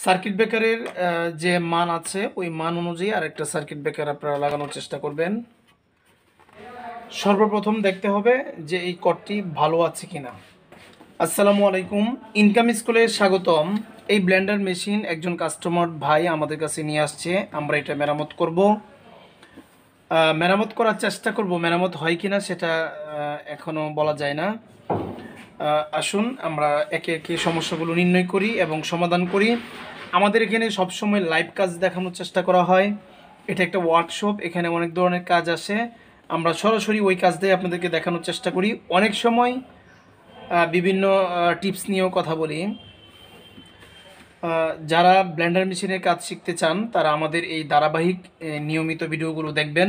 Circuit ব্রেকারের যে মান আছে ওই মান অনুযায়ী আরেকটা সার্কিট ব্রেকার আপনারা লাগানোর চেষ্টা করবেন। সর্বপ্রথম দেখতে হবে যে এই কর্ডটি ভালো আছে কিনা। আসসালামু আলাইকুম, ইনকাম স্কুলে স্বাগতম। এই ব্লেন্ডার মেশিন একজন কাস্টমার ভাই আমাদের কাছে নিয়ে আসছে, আমরা এটা মেরামত করব। মেরামত করার চেষ্টা করব, মেরামত হয় কিনা সেটা এখনও বলা যায় না। আসুন আমরা একে একে সমস্যাগুলো নির্ণয় করি এবং সমাধান করি। আমাদের এখানে সবসময় লাইভ কাজ দেখানোর চেষ্টা করা হয়। এটা একটা ওয়ার্কশপ, এখানে অনেক ধরনের কাজ আসে, আমরা সরাসরি ওই কাজ দিয়ে আপনাদেরকে দেখানোর চেষ্টা করি। অনেক সময় বিভিন্ন টিপস নিয়েও কথা বলি। যারা ব্লেন্ডার মেশিনের কাজ শিখতে চান তারা আমাদের এই ধারাবাহিক নিয়মিত ভিডিওগুলো দেখবেন।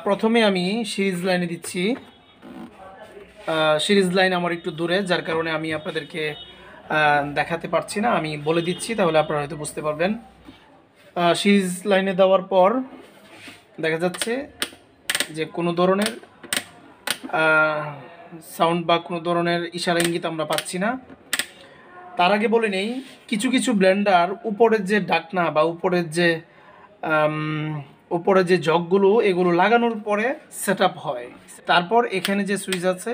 প্রথমে আমি সিরিজ লাইনে দিচ্ছি। সিরিজ লাইন আমার একটু দূরে, যার কারণে আমি আপনাদেরকে দেখাতে পারছি না, আমি বলে দিচ্ছি তাহলে আপনারা হয়তো বুঝতে পারবেন। সিরিজ লাইনে দেওয়ার পর দেখা যাচ্ছে যে কোনো ধরনের সাউন্ড বা কোনো ধরনের ইশারা ইঙ্গিত আমরা পাচ্ছি না। তার আগে বলে নেই, কিছু কিছু ব্লেন্ডার উপরের যে ডাকনা বা উপরের যে জগগুলো এগুলো লাগানোর পরে সেট আপ হয়। তারপর এখানে যে সুইচ আছে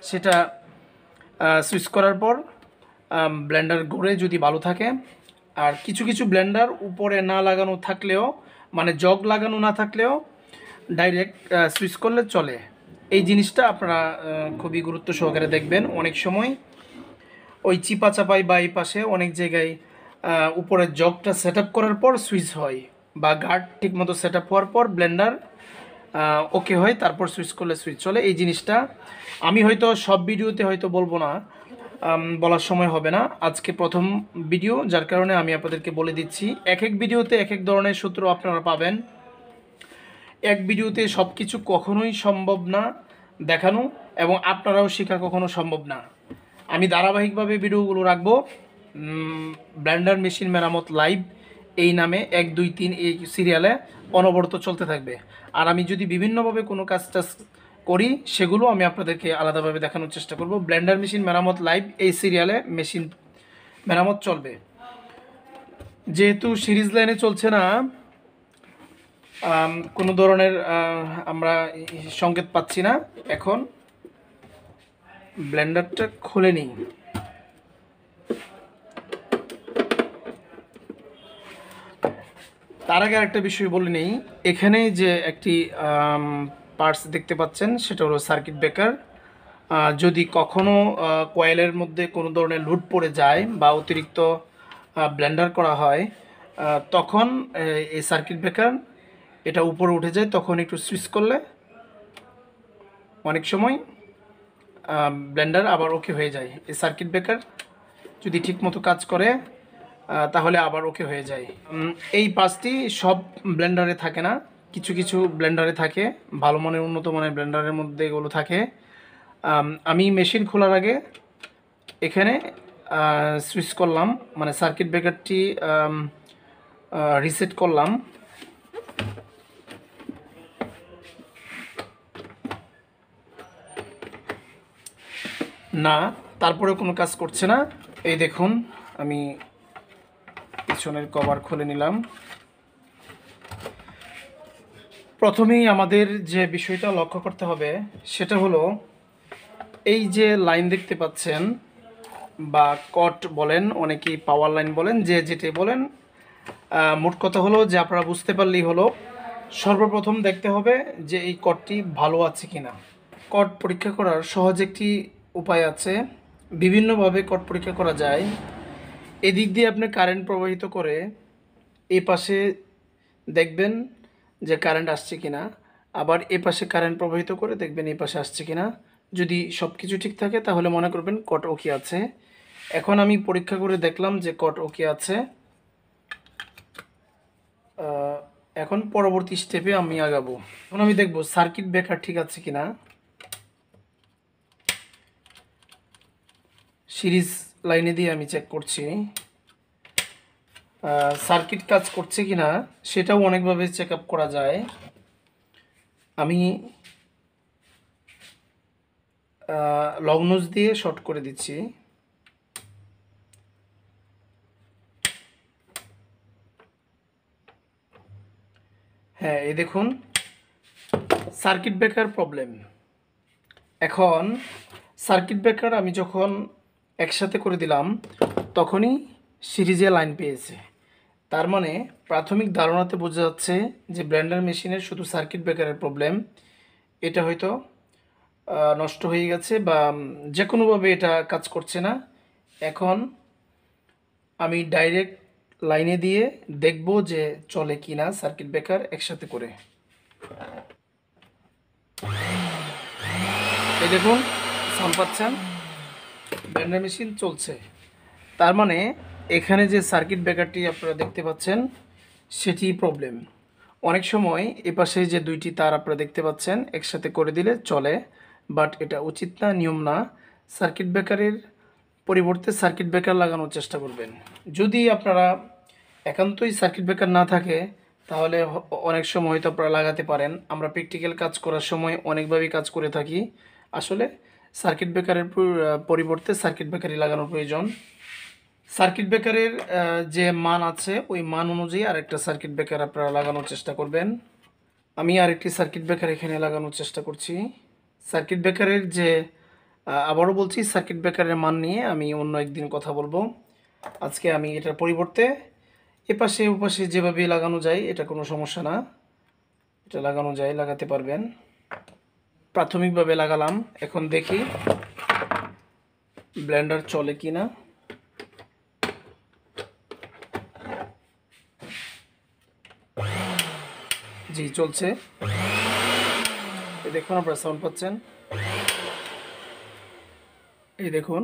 সেটা সুইচ করার পর ব্লেন্ডার ঘুরে যদি ভালো থাকে। আর কিছু কিছু ব্লেন্ডার উপরে না লাগানো থাকলেও, মানে জগ লাগানো না থাকলেও ডাইরেক্ট সুইচ করলে চলে। এই জিনিসটা আপনারা খুবই গুরুত্ব সহকারে দেখবেন। অনেক সময় ওই চিপা চাপাই বা এই পাশে অনেক জায়গায় উপরের জগটা সেট আপ করার পর সুইচ হয়, বা গার্ড ঠিকমতো সেট আপ হওয়ার পর ব্লেন্ডার ওকে হয়, তারপর সুইচ করলে সুইচ চলে। এই জিনিসটা আমি হয়তো সব ভিডিওতে হয়তো বলবো না, বলার সময় হবে না, আজকে প্রথম ভিডিও, যার কারণে আমি আপনাদেরকে বলে দিচ্ছি। এক এক ভিডিওতে এক এক ধরনের সূত্র আপনারা পাবেন। এক ভিডিওতে সব কিছু কখনোই সম্ভব না দেখানো, এবং আপনারাও শেখা কখনো সম্ভব না। আমি ধারাবাহিকভাবে ভিডিওগুলো রাখবো। ব্লেন্ডার মেশিন মেরামত লাইভ এই নামে 1 2 3 এই সিরিয়ালে অনবরত চলতে থাকবে। আর আমি যদি বিভিন্নভাবে কোনো কাজ টাজ করি সেগুলো আমি আপনাদেরকে আলাদাভাবে দেখানোর চেষ্টা করব। ব্লেন্ডার মেশিন মেরামত লাইভ এই সিরিয়ালে মেশিন মেরামত চলবে। যেহেতু সিরিজ লাইনে চলছে না, কোনো ধরনের আমরা সংকেত পাচ্ছি না, এখন ব্লেন্ডারটা খুলে নিই। তার আগে আরেকটা বিষয় বলে নেই, এখানে যে একটি পার্টস দেখতে পাচ্ছেন সেটা হলো সার্কিট ব্রেকার। যদি কখনো কয়েলের মধ্যে কোনো ধরনের লুট পড়ে যায় বা অতিরিক্ত ব্লেন্ডার করা হয়, তখন এই সার্কিট ব্রেকার এটা উপরে উঠে যায়, তখন একটু সুইচ করলে অনেক সময় ব্লেন্ডার আবার ওকে হয়ে যায়। এই সার্কিট ব্রেকার যদি ঠিকমতো কাজ করে তাহলে আবার ওকে হয়ে যায়। এই পাঁচটি সব ব্লেন্ডারে থাকে না, কিছু কিছু ব্লেন্ডারে থাকে, ভালো মানের উন্নত মানের ব্লেন্ডারের মধ্যে এগুলো থাকে। আমি মেশিন খোলার আগে এখানে সুইচ করলাম, মানে সার্কিট ব্রেকারটি রিসেট করলাম। না, তারপরে কোনো কাজ করছে না। এই দেখুন, আমি পিছনের কভার খুলে নিলাম। প্রথমেই আমাদের যে বিষয়টা লক্ষ্য করতে হবে সেটা হলো, এই যে লাইন দেখতে পাচ্ছেন, বা কট বলেন, অনেকেই পাওয়ার লাইন বলেন, যে যেটাই বলেন, মোট কথা হলো যে আপনারা বুঝতে পারলেই হলো। সর্বপ্রথম দেখতে হবে যে এই কটটি ভালো আছে কিনা। কট পরীক্ষা করার সহজ একটি উপায় আছে, বিভিন্নভাবে কট পরীক্ষা করা যায়। এদিক দিয়ে আপনি কারেন্ট প্রবাহিত করে এই পাশে দেখবেন যে কারেন্ট আসছে কিনা, আবার এ পাশে কারেন্ট প্রবাহিত করে দেখবেন এই পাশে আসছে কিনা। যদি সব কিছু ঠিক থাকে তাহলে মনে করবেন কট ওকে আছে। এখন আমি পরীক্ষা করে দেখলাম যে কট ওকে আছে। এখন পরবর্তী স্টেপে আমি আগাবো। এখন আমি দেখব সার্কিট ব্রেকার ঠিক আছে কিনা। সিরিজ লাইনে দিয়ে আমি চেক করছি সার্কিট কাজ করছে কিনা, সেটাও অনেকভাবে চেক আপ করা যায়। আমি লং নোজ দিয়ে শর্ট করে দিচ্ছি। হ্যাঁ, এই দেখুন সার্কিট ব্রেকার প্রবলেম। এখন সার্কিট ব্রেকার আমি যখন একসাথে করে দিলাম তখনই সিরিজে লাইন পেয়েছে। তার মানে প্রাথমিক ধারণাতে বোঝা যাচ্ছে যে ব্লেন্ডার মেশিনের শুধু সার্কিট ব্রেকারের প্রবলেম, এটা হয়তো নষ্ট হয়ে গেছে বা যে কোনোভাবে এটা কাজ করছে না। এখন আমি ডাইরেক্ট লাইনে দিয়ে দেখব যে চলে কি না সার্কিট ব্রেকার একসাথে করে। এই দেখুন সাউন্ড পাচ্ছেন, ব্লেন্ডার মেশিন চলছে। তার মানে এখানে যে সার্কিট ব্রেকারটি আপনারা দেখতে পাচ্ছেন সেটি প্রবলেম। অনেক সময় এপাশে যে দুইটি তার আপনারা দেখতে পাচ্ছেন একসাথে করে দিলে চলে, বাট এটা উচিত না, নিয়ম না। সার্কিট ব্রেকারের পরিবর্তে সার্কিট ব্রেকার লাগানোর চেষ্টা করবেন। যদি আপনারা একান্তই সার্কিট ব্রেকার না থাকে তাহলে অনেক সময় হয়তো আপনারা লাগাতে পারেন। আমরা প্র্যাকটিক্যাল কাজ করার সময় অনেকভাবেই কাজ করে থাকি। আসলে সার্কিট ব্রেকারের পরিবর্তে সার্কিট ব্রেকারই লাগানোর প্রয়োজন। সার্কিট ব্রেকারের যে মান আছে ওই মান অনুযায়ী আরেকটা সার্কিট ব্রেকার আপনারা লাগানোর চেষ্টা করবেন। আমি আরেকটি সার্কিট ব্রেকার এখানে লাগানোর চেষ্টা করছি। সার্কিট ব্রেকারের যে আবারও বলছি, সার্কিট ব্রেকারের মান নিয়ে আমি অন্য একদিন কথা বলবো। আজকে আমি এটার পরিবর্তে এপাশে ওপাশে যেভাবে লাগানো যায় এটা কোনো সমস্যা না, এটা লাগানো যায়, লাগাতে পারবেন। প্রাথমিকভাবে লাগালাম, এখন দেখি ব্লেন্ডার চলে কি না। জি চলছে, এই দেখুন আপনারা সাউন্ড পাচ্ছেন, এই দেখুন।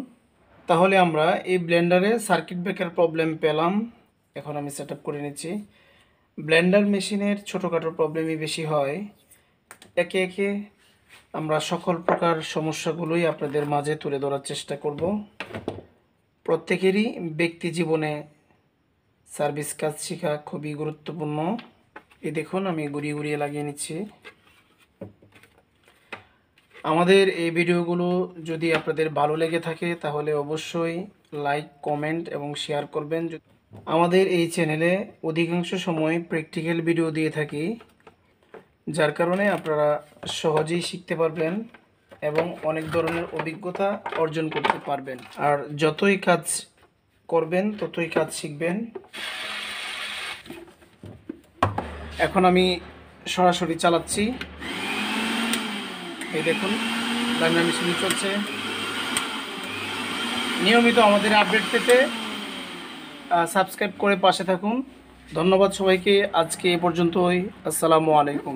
তাহলে আমরা এই ব্লেন্ডারে সার্কিট ব্রেকার প্রবলেম পেলাম। এখন আমি সেট আপ করে নিচ্ছি। ব্লেন্ডার মেশিনের ছোটোখাটো প্রবলেমই বেশি হয়। একে একে আমরা সকল প্রকার সমস্যাগুলোই আপনাদের মাঝে তুলে ধরার চেষ্টা করব। প্রত্যেকেরই ব্যক্তি জীবনে সার্ভিস কাজ শেখা খুবই গুরুত্বপূর্ণ। এই দেখুন আমি ঘুরিয়ে ঘুরিয়ে লাগিয়ে নিচ্ছি। আমাদের এই ভিডিওগুলো যদি আপনাদের ভালো লেগে থাকে তাহলে অবশ্যই লাইক, কমেন্ট এবং শেয়ার করবেন। আমাদের এই চ্যানেলে অধিকাংশ সময় প্র্যাকটিক্যাল ভিডিও দিয়ে থাকি, যার কারণে আপনারা সহজেই শিখতে পারবেন এবং অনেক ধরনের অভিজ্ঞতা অর্জন করতে পারবেন। আর যতই কাজ করবেন ততই কাজ শিখবেন। এখন আমি সরাসরি চালাচ্ছি, এই দেখুন ব্লেন্ডার মেশিন চলছে। নিয়মিত আমাদের আপডেট পেতে সাবস্ক্রাইব করে পাশে থাকুন। ধন্যবাদ সবাইকে। আজকে এ পর্যন্তই। আসসালামু আলাইকুম।